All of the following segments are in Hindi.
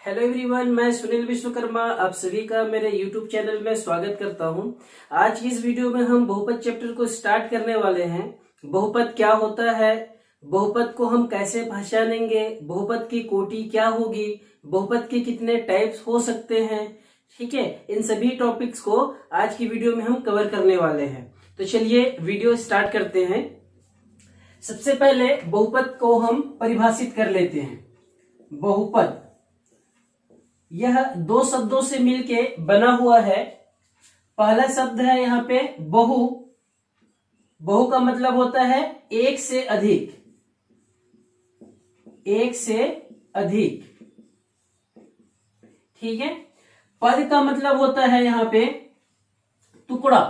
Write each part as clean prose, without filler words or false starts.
हेलो एवरीवन, मैं सुनील विश्वकर्मा आप सभी का मेरे यूट्यूब चैनल में स्वागत करता हूं। आज की इस वीडियो में हम बहुपद चैप्टर को स्टार्ट करने वाले हैं। बहुपद क्या होता है, बहुपद को हम कैसे पहचानेंगे, बहुपद की कोटि क्या होगी, बहुपद के कितने टाइप्स हो सकते हैं, ठीक है। इन सभी टॉपिक्स को आज की वीडियो में हम कवर करने वाले हैं। तो चलिए वीडियो स्टार्ट करते हैं। सबसे पहले बहुपद को हम परिभाषित कर लेते हैं। बहुपद यह दो शब्दों से मिलके बना हुआ है। पहला शब्द है यहाँ पे बहु। बहु का मतलब होता है एक से अधिक, एक से अधिक, ठीक है। पद का मतलब होता है यहाँ पे टुकड़ा।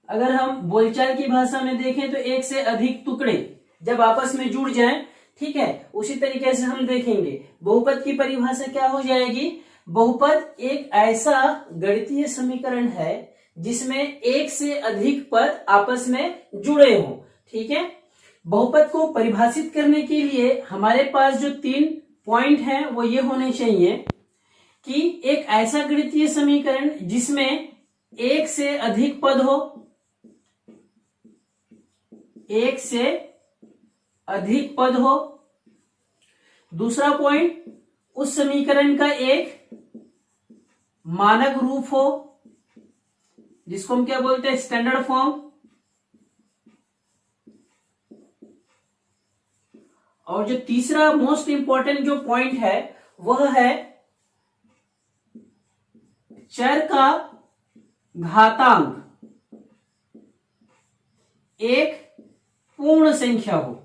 अगर हम बोलचाल की भाषा में देखें तो एक से अधिक टुकड़े जब आपस में जुड़ जाएं, ठीक है, उसी तरीके से हम देखेंगे बहुपद की परिभाषा क्या हो जाएगी। बहुपद एक ऐसा गणितीय समीकरण है जिसमें एक से अधिक पद आपस में जुड़े हों, ठीक है। बहुपद को परिभाषित करने के लिए हमारे पास जो 3 पॉइंट हैं वो ये होने चाहिए कि एक ऐसा गणितीय समीकरण जिसमें एक से अधिक पद हो, एक से अधिक पद हो। दूसरा पॉइंट, उस समीकरण का एक मानक रूप हो जिसको हम क्या बोलते हैं, स्टैंडर्ड फॉर्म। और जो तीसरा मोस्ट इंपॉर्टेंट जो पॉइंट है वह है चर का घातांक एक पूर्ण संख्या हो,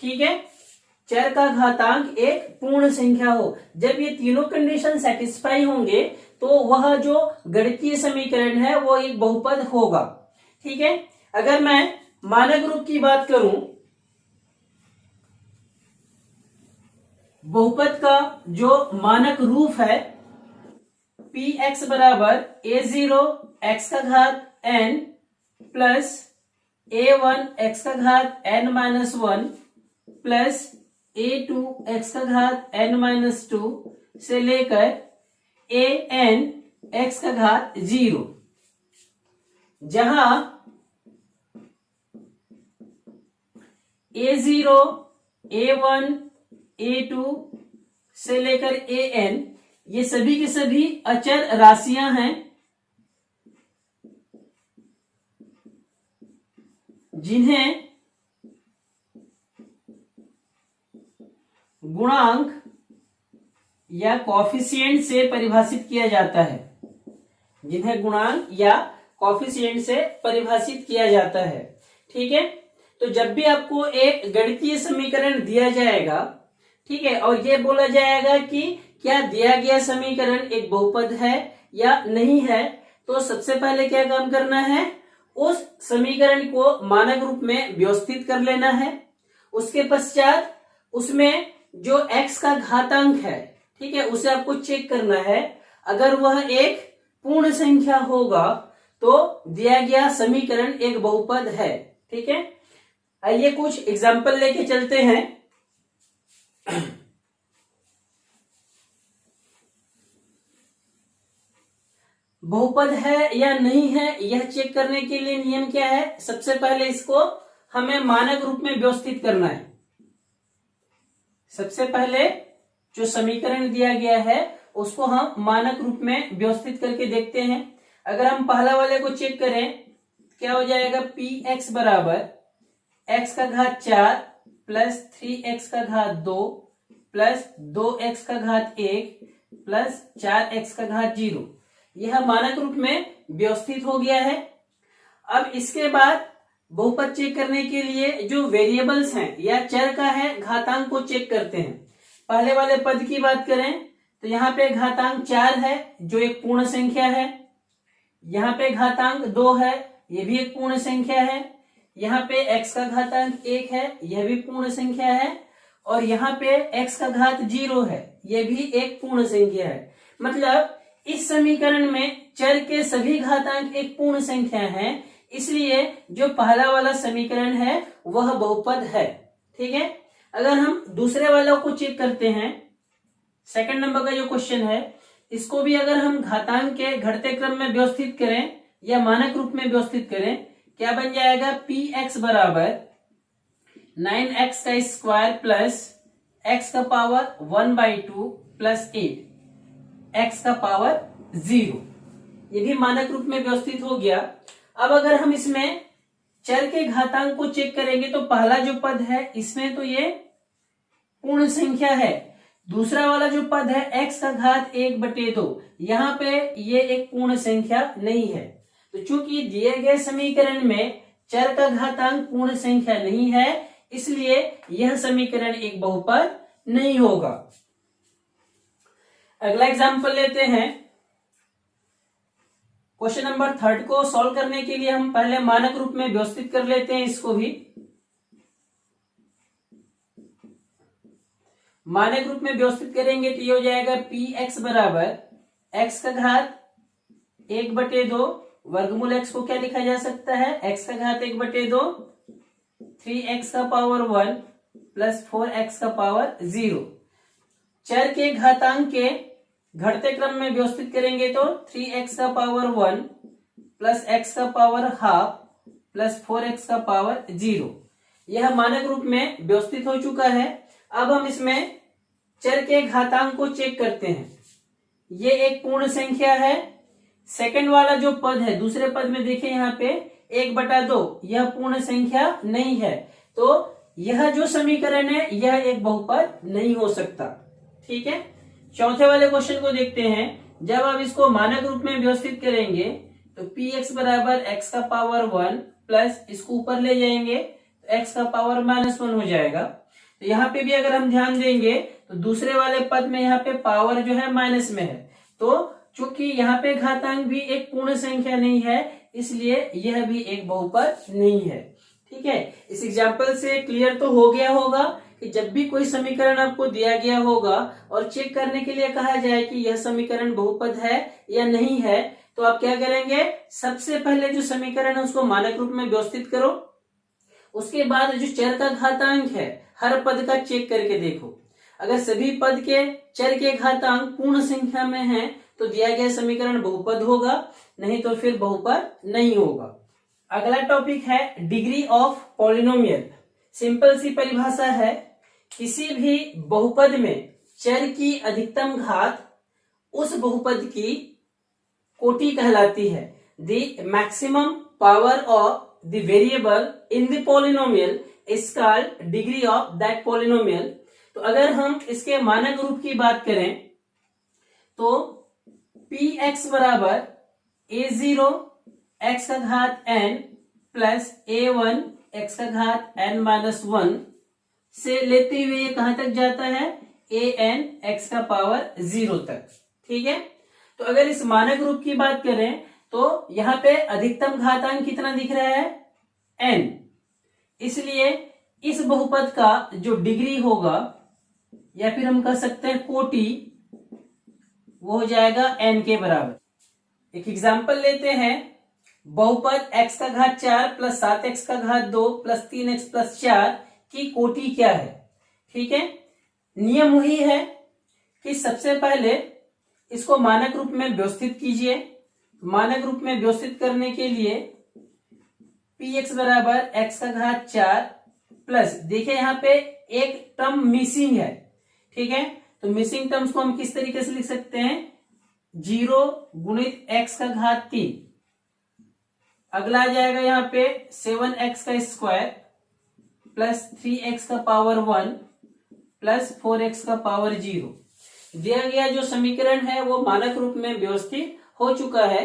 ठीक है। चर का घातांक एक पूर्ण संख्या हो। जब ये तीनों कंडीशन सेटिस्फाई होंगे तो वह जो गणितीय समीकरण है वो एक बहुपद होगा, ठीक है। अगर मैं मानक रूप की बात करूं, बहुपद का जो मानक रूप है px बराबर a0 x का घात n प्लस a1 x का घात n-1 प्लस a2 x का घात n-2 से लेकर an x का घात 0, जहां a0, a1, a2 से लेकर an ये सभी के सभी अचर राशियां हैं जिन्हें गुणांक या कॉफिशिएंट से परिभाषित किया जाता है, जिन्हें गुणांक या कॉफिशिएंट से परिभाषित किया जाता है, ठीक है। तो जब भी आपको एक गणितीय समीकरण दिया जाएगा, ठीक है, और ये बोला जाएगा कि क्या दिया गया समीकरण एक बहुपद है या नहीं है, तो सबसे पहले क्या काम करना है, उस समीकरण को मानक रूप में व्यवस्थित कर लेना है। उसके पश्चात उसमें जो x का घातांक है, ठीक है, उसे आपको चेक करना है। अगर वह एक पूर्ण संख्या होगा तो दिया गया समीकरण एक बहुपद है, ठीक है। आइए कुछ एग्जाम्पल लेके चलते हैं। बहुपद है या नहीं है यह चेक करने के लिए नियम क्या है, सबसे पहले इसको हमें मानक रूप में व्यवस्थित करना है। सबसे पहले जो समीकरण दिया गया है उसको हम मानक रूप में व्यवस्थित करके देखते हैं। अगर हम पहला वाले को चेक करें क्या हो जाएगा, px बराबर x का घात 4 प्लस 3x का घात 2 प्लस 2x का घात 1 प्लस 4x का घात 0। यह मानक रूप में व्यवस्थित हो गया है। अब इसके बाद बहुपद चेक करने के लिए जो वेरिएबल्स हैं या चर का है घातांक को चेक करते हैं। पहले वाले पद की बात करें तो यहाँ पे घातांक 4 है जो एक पूर्ण संख्या है, यहाँ पे घातांक 2 है ये भी एक पूर्ण संख्या है, यहाँ पे x का घातांक 1 है यह भी पूर्ण संख्या है, और यहाँ पे x का घात 0 है यह भी एक पूर्ण संख्या है। मतलब इस समीकरण में चर के सभी घातांक एक पूर्ण संख्या हैं, इसलिए जो पहला वाला समीकरण है वह बहुपद है, ठीक है। अगर हम दूसरे वालों को चेक करते हैं, सेकंड नंबर का जो क्वेश्चन है, इसको भी अगर हम घातांक के घटते क्रम में व्यवस्थित करें या मानक रूप में व्यवस्थित करें, क्या बन जाएगा, पी एक्स बराबर 9x का स्क्वायर प्लस x का पावर 1/2 प्लस 8 x का पावर 0। ये भी मानक रूप में व्यवस्थित हो गया। अब अगर हम इसमें चर के घातांक को चेक करेंगे तो पहला जो पद है इसमें तो ये पूर्ण संख्या है, दूसरा वाला जो पद है x का घात 1/2, यहाँ पे ये एक पूर्ण संख्या नहीं है। तो चूंकि दिए गए समीकरण में चर का घातांक पूर्ण संख्या नहीं है, इसलिए यह समीकरण एक बहुपद नहीं होगा। अगला एग्जाम्पल लेते हैं। क्वेश्चन नंबर 3 को सॉल्व करने के लिए हम पहले मानक रूप में व्यवस्थित कर लेते हैं। इसको भी मानक रूप में व्यवस्थित करेंगे तो ये हो जाएगा पी एक्स बराबर एक्स का घात 1/2, वर्गमूल x को क्या लिखा जा सकता है, x का घात 1/2, 3x का पावर 1 प्लस 4x का पावर 0। चर के घातांक के घटते क्रम में व्यवस्थित करेंगे तो 3x का पावर 1 प्लस x का पावर हाफ प्लस 4x का पावर 0। यह मानक रूप में व्यवस्थित हो चुका है। अब हम इसमें चर के घातांक को चेक करते हैं। ये एक पूर्ण संख्या है। सेकंड वाला जो पद है, दूसरे पद में देखिए यहाँ पे 1/2, यह पूर्ण संख्या नहीं है, तो यह जो समीकरण है यह एक बहुपद नहीं हो सकता। ठीक है, चौथे वाले क्वेश्चन को देखते हैं। जब आप इसको मानक रूप में व्यवस्थित करेंगे तो पी एक्स बराबर एक्स का पावर 1 प्लस इसको ऊपर ले जाएंगे तो एक्स का पावर -1 हो जाएगा। तो यहाँ पे भी अगर हम ध्यान देंगे तो दूसरे वाले पद में यहाँ पे पावर जो है माइनस में है, तो चूंकि यहाँ पे घातांक भी एक पूर्ण संख्या नहीं है, इसलिए यह भी एक बहुपद नहीं है। ठीक है, इस एग्जाम्पल से क्लियर तो हो गया होगा कि जब भी कोई समीकरण आपको दिया गया होगा और चेक करने के लिए कहा जाए कि यह समीकरण बहुपद है या नहीं है, तो आप क्या करेंगे, सबसे पहले जो समीकरण है उसको मानक रूप में व्यवस्थित करो। उसके बाद जो चर का घातांक है हर पद का चेक करके देखो। अगर सभी पद के चर के घातांक पूर्ण संख्या में हैं तो दिया गया समीकरण बहुपद होगा, नहीं तो फिर बहुपद नहीं होगा। अगला टॉपिक है डिग्री ऑफ पॉलिनोमियल। सिंपल सी परिभाषा है, किसी भी बहुपद में चर की अधिकतम घात उस बहुपद की कोटि कहलाती है। The maximum power of the variable in the polynomial is called degree of that polynomial. तो अगर हम इसके मानक रूप की बात करें तो पी एक्स बराबर a0 x का घात n प्लस a1 x का घात n-1 से लेते हुए ये कहां तक जाता है, an x का पावर 0 तक। ठीक है, तो अगर इस मानक रूप की बात करें तो यहाँ पे अधिकतम घातांक कितना दिख रहा है, n। इसलिए इस बहुपद का जो डिग्री होगा या फिर हम कह सकते हैं कोटि, वो हो जाएगा n के बराबर। एक एग्जाम्पल लेते हैं। बहुपद x का घात 4 प्लस 7x का घात 2 प्लस 3x प्लस 4 की कोटि क्या है। ठीक है, नियम वही है कि सबसे पहले इसको मानक रूप में व्यवस्थित कीजिए। मानक रूप में व्यवस्थित करने के लिए px बराबर x का घात 4 प्लस, देखिए यहाँ पे एक टर्म मिसिंग है। ठीक है, तो मिसिंग टर्म्स को हम किस तरीके से लिख सकते हैं, 0 गुणित x का घात 3। अगला आ जाएगा यहाँ पे 7x का स्क्वायर प्लस 3x का पावर 1 प्लस 4x का पावर 0। दिया गया जो समीकरण है वो मानक रूप में व्यवस्थित हो चुका है।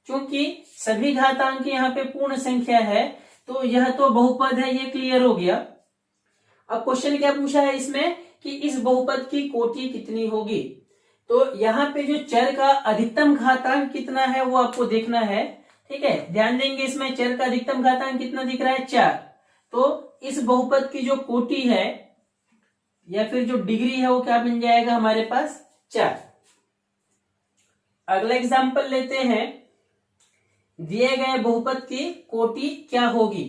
क्योंकि सभी घातांक यहाँ पे पूर्ण संख्या है तो यह तो बहुपद है, ये क्लियर हो गया। अब क्वेश्चन क्या पूछा है इसमें कि इस बहुपद की कोटि कितनी होगी। तो यहाँ पे जो चर का अधिकतम घातांक कितना है वो आपको देखना है। ठीक है, ध्यान देंगे, इसमें चर का अधिकतम घातांक कितना दिख रहा है, 4। तो इस बहुपद की जो कोटि है या फिर जो डिग्री है वो क्या बन जाएगा हमारे पास, 4। अगला एग्जाम्पल लेते हैं। दिए गए बहुपद की कोटि क्या होगी।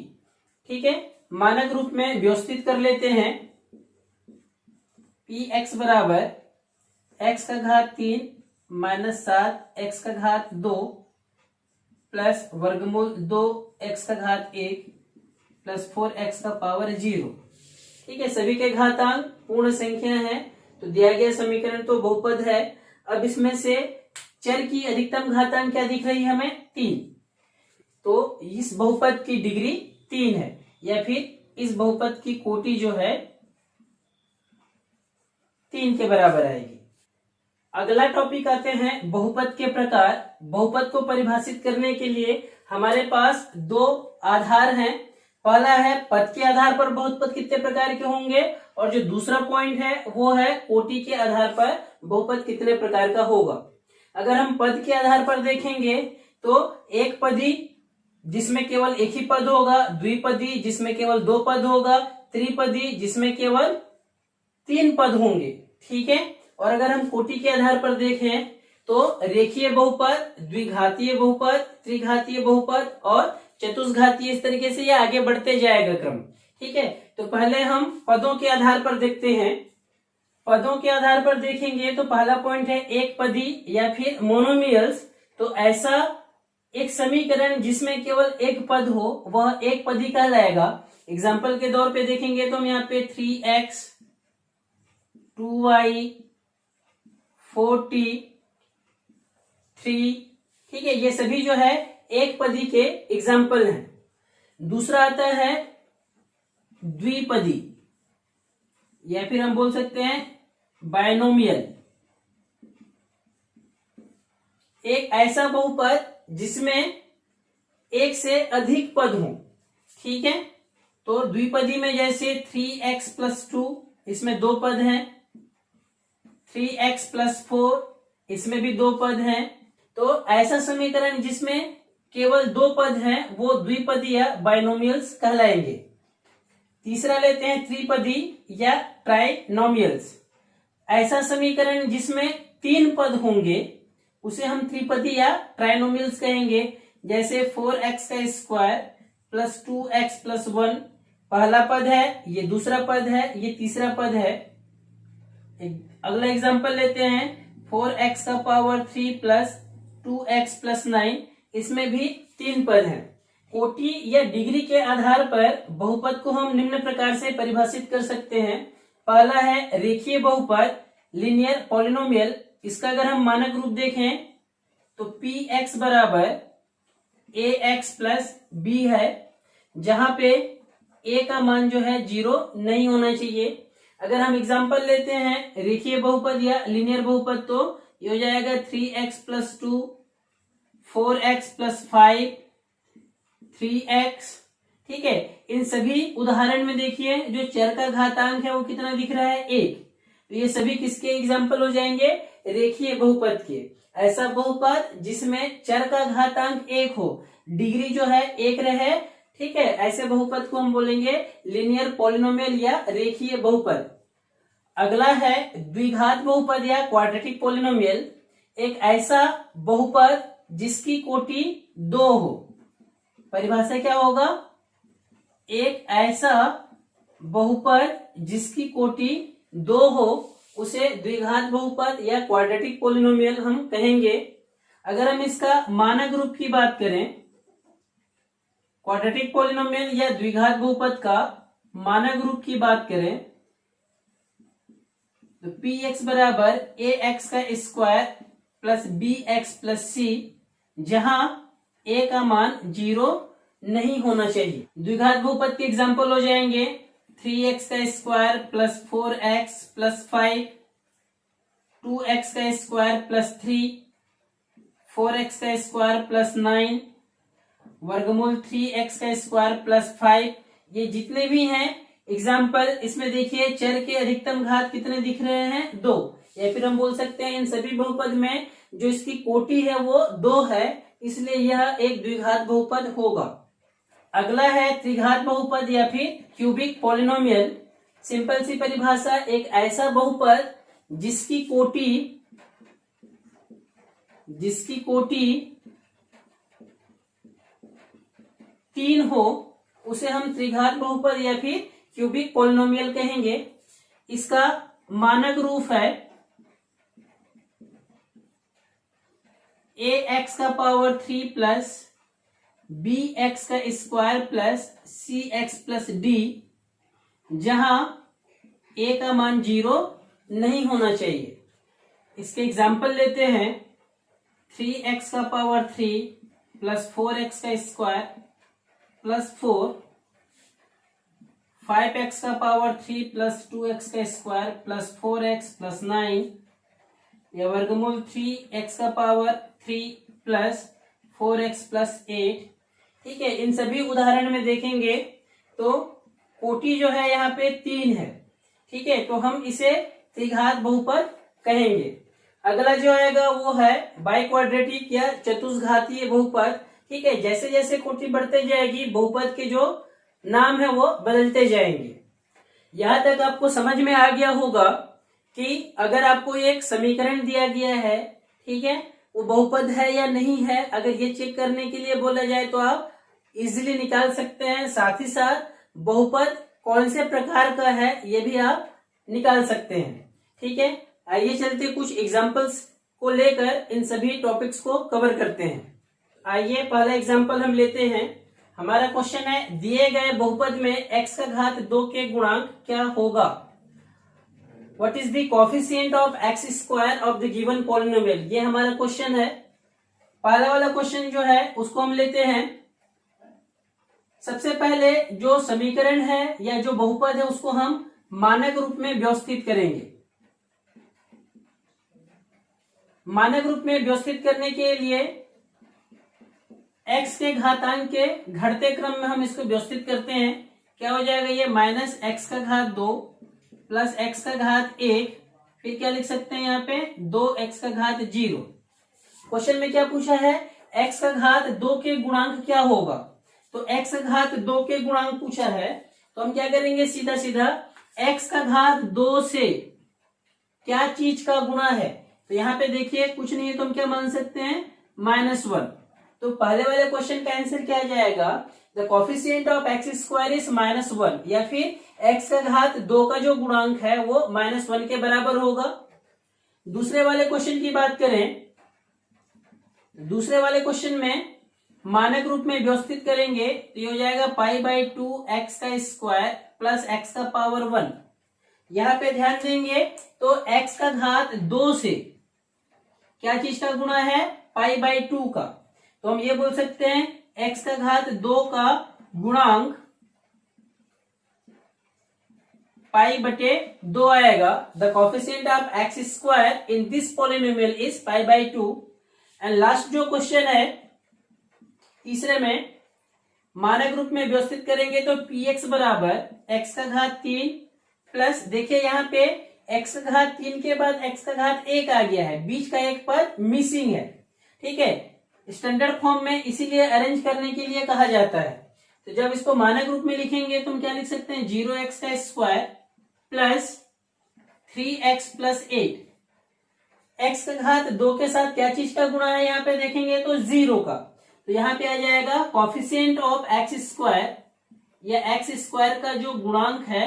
ठीक है, मानक रूप में व्यवस्थित कर लेते हैं। पी एक्स बराबर एक्स का घात 3 माइनस 7 एक्स का घात 2 प्लस वर्गमूल 2 एक्स का घात 1 प्लस 4 एक्स का पावर 0। ठीक है, सभी के घातांक पूर्ण संख्या है, तो दिया गया समीकरण तो बहुपद है। अब इसमें से चर की अधिकतम घातांक क्या दिख रही है हमें? 3। तो इस बहुपद की डिग्री 3 है, या फिर इस बहुपद की कोटि जो है 3 के बराबर आएगी। अगला टॉपिक आते हैं बहुपद के प्रकार। बहुपद को परिभाषित करने के लिए हमारे पास दो आधार हैं। पहला है पद के आधार पर बहुपद कितने प्रकार के होंगे, और जो दूसरा पॉइंट है वो है कोटि के आधार पर बहुपद कितने प्रकार का होगा। अगर हम पद के आधार पर देखेंगे तो एक पदी जिसमें केवल एक ही पद होगा, द्विपदी जिसमें केवल 2 पद होगा, त्रिपदी जिसमें केवल 3 पद होंगे। ठीक है, और अगर हम कोटि के आधार पर देखें तो रेखीय बहुपद, द्विघातीय बहुपद, त्रिघातीय बहुपद और चतुष्घातीय, इस तरीके से ये आगे बढ़ते जाएगा क्रम। ठीक है, तो पहले हम पदों के आधार पर देखते हैं। पदों के आधार पर देखेंगे तो पहला पॉइंट है एक पदी या फिर मोनोमियल्स। तो ऐसा एक समीकरण जिसमें केवल एक पद हो वह एक पदी कहलाएगा। एग्जाम्पल के तौर पे देखेंगे तो हम यहाँ पे 3x 2y 4t 3, ठीक है, ये सभी जो है एक पदी के एग्जाम्पल हैं। दूसरा आता है द्विपदी, या फिर हम बोल सकते हैं बायनोमियल। एक ऐसा बहुपद जिसमें एक से अधिक पद हो। ठीक है, तो द्विपदी में जैसे 3x + 2, इसमें 2 पद हैं, 3x + 4, इसमें भी 2 पद हैं। तो ऐसा समीकरण जिसमें केवल 2 पद हैं वो द्विपदी या बाइनोमियल्स कहलाएंगे। तीसरा लेते हैं त्रिपदी या ट्राइनोमियल्स। ऐसा समीकरण जिसमें 3 पद होंगे उसे हम त्रिपदी या ट्राइनोमियल्स कहेंगे। जैसे 4x² + 2x + 1 पहला पद है, ये दूसरा पद है, ये तीसरा पद है। अगला एग्जांपल लेते हैं 4x³ + 2x + 9, इसमें भी 3 पद हैं। कोटि या डिग्री के आधार पर बहुपद को हम निम्न प्रकार से परिभाषित कर सकते हैं। पहला है रेखीय बहुपद, लीनियर पॉलिनोमियल। इसका अगर हम मानक रूप देखें तो px बराबर ax + b है, जहां पे a का मान जो है 0 नहीं होना चाहिए। अगर हम एग्जांपल लेते हैं रेखीय बहुपद या लीनियर बहुपद तो ये हो जाएगा 3x + 2 4x + 5 3x। ठीक है, इन सभी उदाहरण में देखिए जो चर का घातांक है वो कितना दिख रहा है? 1। तो ये सभी किसके एग्जाम्पल हो जाएंगे? रेखीय बहुपद के। ऐसा बहुपद जिसमें चर का घातांक 1 हो, डिग्री जो है 1 रहे। ठीक है, ऐसे बहुपद को हम बोलेंगे लीनियर पॉलिनोमियल या रेखीय बहुपद। अगला है द्विघात बहुपद या क्वाड्रेटिक पॉलिनोमियल। एक ऐसा बहुपद जिसकी कोटि 2 हो। परिभाषा क्या होगा? एक ऐसा बहुपद जिसकी कोटि 2 हो उसे द्विघात बहुपद या क्वाड्रेटिक पॉलिनोमियल हम कहेंगे। अगर हम इसका मानक रूप की बात करें, क्वाड्रेटिक पॉलिनोमियल या द्विघात बहुपद का मानक रूप की बात करें तो px बराबर ax² + bx + c, जहां a का मान 0 नहीं होना चाहिए। द्विघात बहुपद के एग्जाम्पल हो जाएंगे 3x² + 4x + 5 2x² + 3 4x² + 9 वर्गमूल 3x² + 5। ये जितने भी हैं एग्जाम्पल, इसमें देखिए चर के अधिकतम घात कितने दिख रहे हैं? 2। या फिर हम बोल सकते हैं इन सभी बहुपद में जो इसकी कोटि है वो 2 है, इसलिए यह एक द्विघात बहुपद होगा। अगला है त्रिघात बहुपद या फिर क्यूबिक पॉलिनोमियल। सिंपल सी परिभाषा, एक ऐसा बहुपद जिसकी कोटि 3 हो उसे हम त्रिघात बहुपद या फिर क्यूबिक पॉलिनोमियल कहेंगे। इसका मानक रूप है ax का पावर 3 प्लस bx का square plus cx plus d, जहां a का मान 0 नहीं होना चाहिए। इसके एग्जाम्पल लेते हैं। 3x का पावर 3 प्लस 4x का स्क्वायर प्लस 4, 5x का पावर 3 प्लस 2x का स्क्वायर प्लस 4x प्लस 9, या वर्गमूल 3x का पावर 3 प्लस 4x प्लस 8। ठीक है, इन सभी उदाहरण में देखेंगे तो कोटि जो है यहाँ पे 3 है। ठीक है, तो हम इसे त्रिघात बहुपद कहेंगे। अगला जो आएगा वो है बाइक्वाड्रेटिक या चतुष्घातीय बहुपद। ठीक है, जैसे जैसे कोटि बढ़ते जाएगी बहुपद के जो नाम है वो बदलते जाएंगे। यहां तक आपको समझ में आ गया होगा कि अगर आपको एक समीकरण दिया गया है, ठीक है, वो बहुपद है या नहीं है, अगर ये चेक करने के लिए बोला जाए तो आप इजीली निकाल सकते हैं। साथ ही साथ बहुपद कौन से प्रकार का है ये भी आप निकाल सकते हैं। ठीक है, आइए चलते कुछ एग्जांपल्स को लेकर इन सभी टॉपिक्स को कवर करते हैं। आइए पहला एग्जांपल हम लेते हैं। हमारा क्वेश्चन है, दिए गए बहुपद में x का घात 2 के गुणांक क्या होगा। What is the coefficient of x square of the given polynomial, ये हमारा क्वेश्चन है। पहला वाला क्वेश्चन जो है उसको हम लेते हैं। सबसे पहले जो समीकरण है या जो बहुपद है उसको हम मानक रूप में व्यवस्थित करेंगे। मानक रूप में व्यवस्थित करने के लिए x के घातांक के घटते क्रम में हम इसको व्यवस्थित करते हैं। क्या हो जाएगा ये, माइनस x का घात 2 प्लस x का घात 1, फिर क्या लिख सकते हैं यहाँ पे 2x का घात 0। क्वेश्चन में क्या पूछा है, x का घात 2 के गुणांक क्या होगा। तो x का घात 2 के गुणांक पूछा है, तो हम क्या करेंगे, सीधा सीधा x का घात 2 से क्या चीज का गुणा है। तो यहाँ पे देखिए कुछ नहीं है तो हम क्या मान सकते हैं, -1। तो पहले वाले क्वेश्चन का आंसर क्या आ जाएगा, the coefficient of x square is -1, या फिर x का घात 2 का जो गुणांक है वो -1 के बराबर होगा। दूसरे वाले क्वेश्चन की बात करें, दूसरे वाले क्वेश्चन में मानक रूप में व्यवस्थित करेंगे तो ये हो जाएगा π/2 x का स्क्वायर प्लस x का पावर 1। यहाँ पे ध्यान देंगे तो x का घात 2 से क्या चीज का गुणा है, π/2 का। तो हम ये बोल सकते हैं x का घात 2 का गुणांक π/2 आएगा। The coefficient of x square in this polynomial is π/2। And last जो क्वेश्चन है तीसरे में मानक रूप में व्यवस्थित करेंगे तो px बराबर x का घात 3 प्लस, देखिए यहाँ पे x का घात 3 के बाद x का घात 1 आ गया है, बीच का एक पद मिसिंग है। ठीक है, स्टैंडर्ड फॉर्म में इसीलिए अरेंज करने के लिए कहा जाता है। तो जब इसको मानक रूप में लिखेंगे तो हम क्या लिख सकते हैं, 0x का square plus 3x plus 8। x का घात 2 के साथ क्या चीज का गुणा है, यहाँ पे देखेंगे तो 0 का। तो यहाँ पे आ जाएगा कोएफिशिएंट ऑफ x स्क्वायर या x स्क्वायर का जो गुणांक है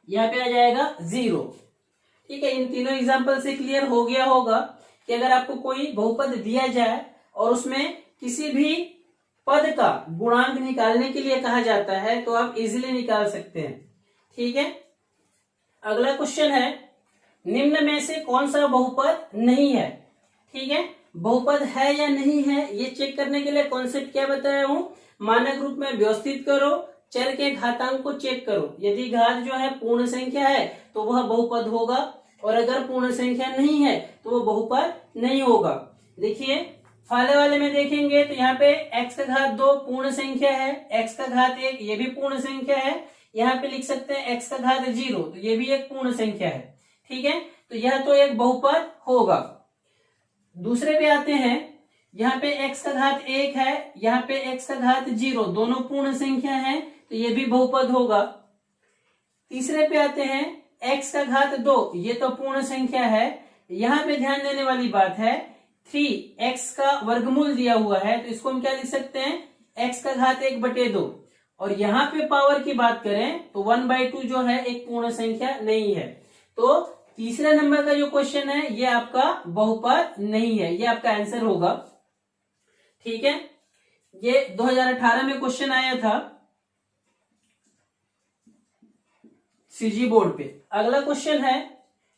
यहाँ पे आ जाएगा 0। ठीक है, इन तीनों एग्जांपल से क्लियर हो गया होगा कि अगर आपको कोई बहुपद दिया जाए और उसमें किसी भी पद का गुणांक निकालने के लिए कहा जाता है तो आप इजीली निकाल सकते हैं। ठीक है, अगला क्वेश्चन है, निम्न में से कौन सा बहुपद नहीं है। ठीक है, बहुपद है या नहीं है ये चेक करने के लिए कॉन्सेप्ट क्या बताया हूं, मानक रूप में व्यवस्थित करो, चर के घातांक को चेक करो। यदि घात जो है पूर्ण संख्या है तो वह बहुपद होगा, और अगर पूर्ण संख्या नहीं है तो वो बहुपद नहीं होगा। देखिए पहले वाले में देखेंगे तो यहाँ पे x का घात 2 पूर्ण संख्या है, x का घात 1 ये भी पूर्ण संख्या है, यहाँ पे लिख सकते हैं x का घात 0 तो ये भी एक पूर्ण संख्या है। ठीक है, तो यह तो एक बहुपद होगा। दूसरे पे आते हैं, यहाँ पे x का घात 1 है, यहाँ पे x का घात 0, दोनों पूर्ण संख्या है तो ये भी बहुपद होगा। तीसरे पे आते हैं, x का घात 2 ये तो पूर्ण संख्या है। यहाँ पे ध्यान देने वाली बात है 3x का वर्गमूल दिया हुआ है तो इसको हम क्या लिख सकते हैं, x का घात 1/2। और यहाँ पे पावर की बात करें तो 1/2 जो है एक पूर्ण संख्या नहीं है। तो तीसरे नंबर का जो क्वेश्चन है ये आपका बहुपद नहीं है, ये आपका आंसर होगा। ठीक है, ये 2018 में क्वेश्चन आया था सीजी बोर्ड पे। अगला क्वेश्चन है,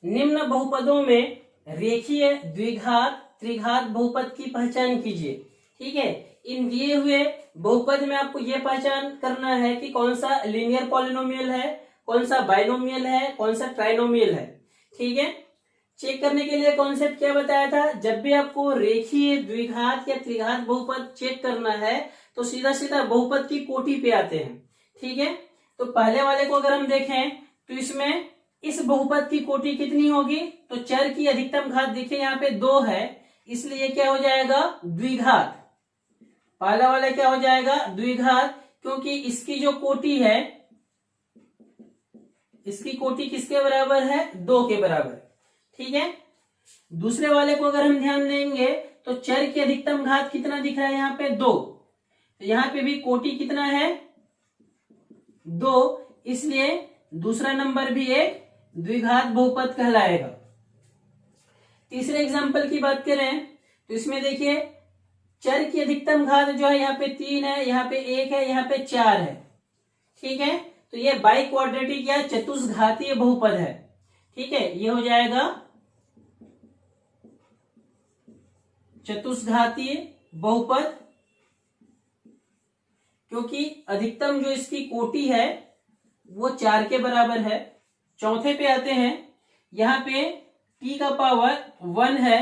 निम्न बहुपदों में रेखीय द्विघात त्रिघात बहुपद की पहचान कीजिए। ठीक है, इन दिए हुए बहुपद में आपको यह पहचान करना है कि कौन सा लीनियर पॉलिनोमियल है, कौन सा बाइनोमियल है, कौन सा ट्राइनोमियल है। ठीक है, चेक करने के लिए कॉन्सेप्ट क्या बताया था, जब भी आपको रेखीय द्विघात या त्रिघात बहुपद चेक करना है तो सीधा सीधा बहुपद की कोटि पे आते हैं। ठीक है, तो पहले वाले को अगर हम देखें तो इसमें इस बहुपद की कोटि कितनी होगी, तो चर की अधिकतम घात देखिए यहाँ पे 2 है, इसलिए क्या हो जाएगा द्विघात। पहला वाला क्या हो जाएगा द्विघात, क्योंकि इसकी जो कोटि है, इसकी कोटि किसके बराबर है 2 के बराबर। ठीक है, दूसरे वाले को अगर हम ध्यान देंगे तो चर की अधिकतम घात कितना दिख रहा है यहाँ पे 2, तो यहाँ पे भी कोटि कितना है 2, इसलिए दूसरा नंबर भी एक द्विघात बहुपद कहलाएगा। तीसरे एग्जांपल की बात करें तो इसमें देखिए चर की अधिकतम घात जो है यहाँ पे 3 है, यहाँ पे 1 है, यहाँ पे 4 है। ठीक है, तो ये बाई क्वाड्रेटिक या चतुष्घातीय बहुपद है। ठीक है, ये हो जाएगा चतुष्घातीय बहुपद, क्योंकि अधिकतम जो इसकी कोटि है वो 4 के बराबर है। चौथे पे आते हैं, यहाँ पे t का पावर 1 है,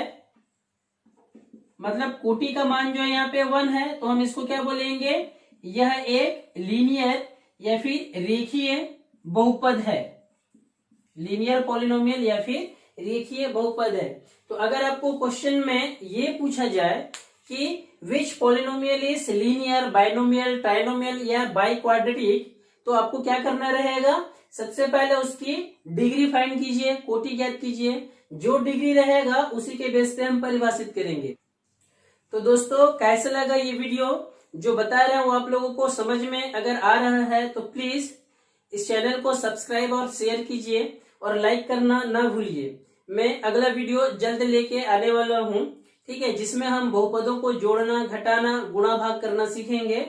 मतलब कोटि का मान जो है यहाँ पे 1 है, तो हम इसको क्या बोलेंगे, यह एक लीनियर या फिर रेखीय बहुपद है, लीनियर पॉलिनोमियल या फिर रेखीय बहुपद है। तो अगर आपको क्वेश्चन में ये पूछा जाए कि which polynomial is linear, binomial, trinomial या बाई क्वाड्रेटिक, तो आपको क्या करना रहेगा, सबसे पहले उसकी डिग्री फाइंड कीजिए, कोटि ज्ञात कीजिए, जो डिग्री रहेगा उसी के बेस पे हम परिभाषित करेंगे। तो दोस्तों कैसा लगा ये वीडियो, जो बता रहा हूँ आप लोगों को समझ में अगर आ रहा है तो प्लीज इस चैनल को सब्सक्राइब और शेयर कीजिए और लाइक करना ना भूलिए। मैं अगला वीडियो जल्द लेके आने वाला हूँ, ठीक है, जिसमें हम बहुपदों को जोड़ना, घटाना, गुणा भाग करना सीखेंगे।